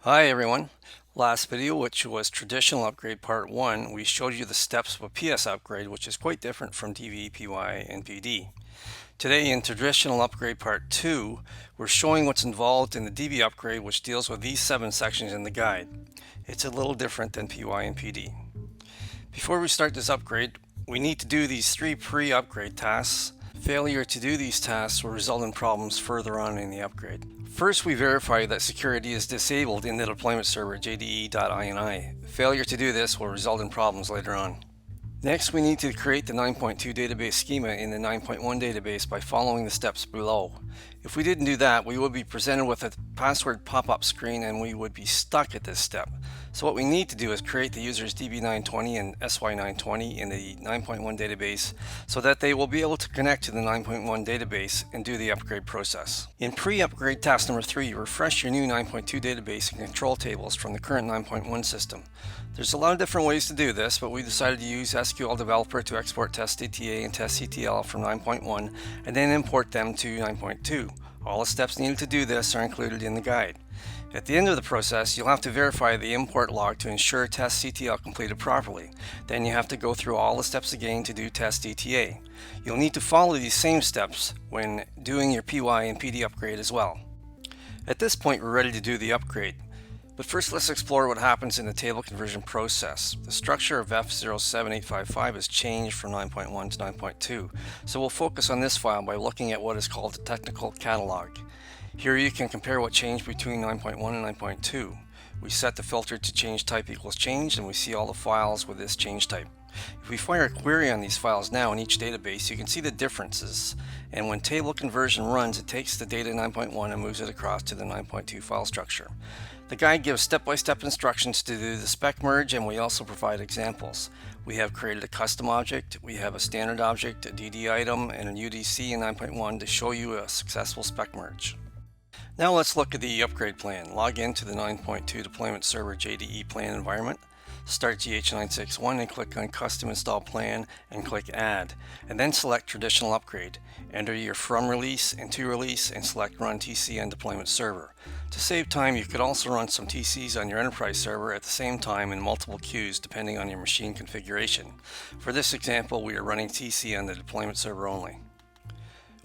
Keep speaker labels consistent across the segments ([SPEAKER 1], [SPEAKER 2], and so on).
[SPEAKER 1] Hi everyone. Last video, which was Traditional Upgrade Part 1, we showed you the steps of a PS upgrade, which is quite different from DV, PY, and PD. Today in Traditional Upgrade Part 2, we're showing what's involved in the DV upgrade, which deals with these 7 sections in the guide. It's a little different than PY and PD. Before we start this upgrade, we need to do these 3 pre-upgrade tasks. Failure to do these tasks will result in problems further on in the upgrade. First, we verify that security is disabled in the deployment server JDE.ini. Failure to do this will result in problems later on. Next, we need to create the 9.2 database schema in the 9.1 database by following the steps below. If we didn't do that, we would be presented with a password pop-up screen and we would be stuck at this step. So what we need to do is create the user's DV920 and SY920 in the 9.1 database so that they will be able to connect to the 9.1 database and do the upgrade process. In pre-upgrade task number 3, refresh your new 9.2 database and control tables from the current 9.1 system. There's a lot of different ways to do this, but we decided to use SQL Developer to export testDTA and testCTL from 9.1 and then import them to 9.2. All the steps needed to do this are included in the guide. At the end of the process, you'll have to verify the import log to ensure testCTL completed properly. Then you have to go through all the steps again to do testDTA. You'll need to follow these same steps when doing your PY and PD upgrade as well. At this point, we're ready to do the upgrade. But first, let's explore what happens in the table conversion process. The structure of F07855 has changed from 9.1 to 9.2, so we'll focus on this file by looking at what is called the technical catalog. Here you can compare what changed between 9.1 and 9.2. We set the filter to change type equals changed, and we see all the files with this change type. If we fire a query on these files now in each database, you can see the differences. And when table conversion runs, it takes the data 9.1 and moves it across to the 9.2 file structure. The guide gives step-by-step instructions to do the spec merge, and we also provide examples. We have created a custom object, we have a standard object, a DD item, and a UDC in 9.1 to show you a successful spec merge. Now let's look at the upgrade plan. Log into the 9.2 deployment server JDE plan environment. Start GH961 and click on Custom Install Plan and click Add, and then select Traditional Upgrade. Enter your from release and to release and select Run TC on Deployment Server. To save time, you could also run some TCs on your enterprise server at the same time in multiple queues depending on your machine configuration. For this example, we are running TC on the deployment server only.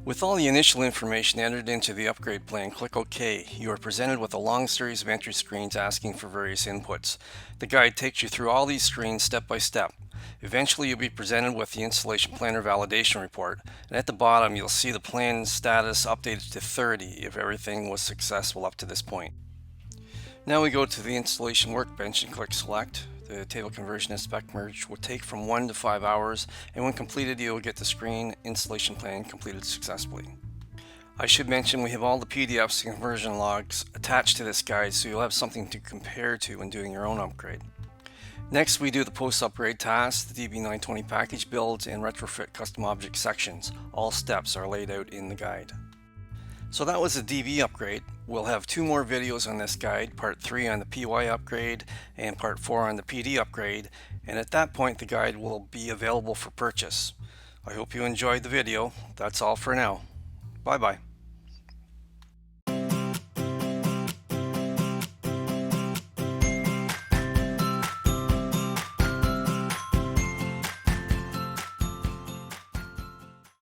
[SPEAKER 1] With all the initial information entered into the upgrade plan, click OK. You are presented with a long series of entry screens asking for various inputs. The guide takes you through all these screens step by step. Eventually you'll be presented with the installation planner validation report, and at the bottom you'll see the plan status updated to 30 if everything was successful up to this point. Now we go to the installation workbench and click Select. The table conversion and spec merge will take from 1 to 5 hours, and when completed you will get the screen installation plan completed successfully. I should mention we have all the PDFs and conversion logs attached to this guide, so you'll have something to compare to when doing your own upgrade. Next, we do the post-upgrade tasks, the DV920 package builds, and retrofit custom object sections. All steps are laid out in the guide. So that was the DV upgrade. We'll have 2 more videos on this guide, part 3 on the PY upgrade and part 4 on the PD upgrade, and at that point the guide will be available for purchase. I hope you enjoyed the video. That's all for now. Bye bye.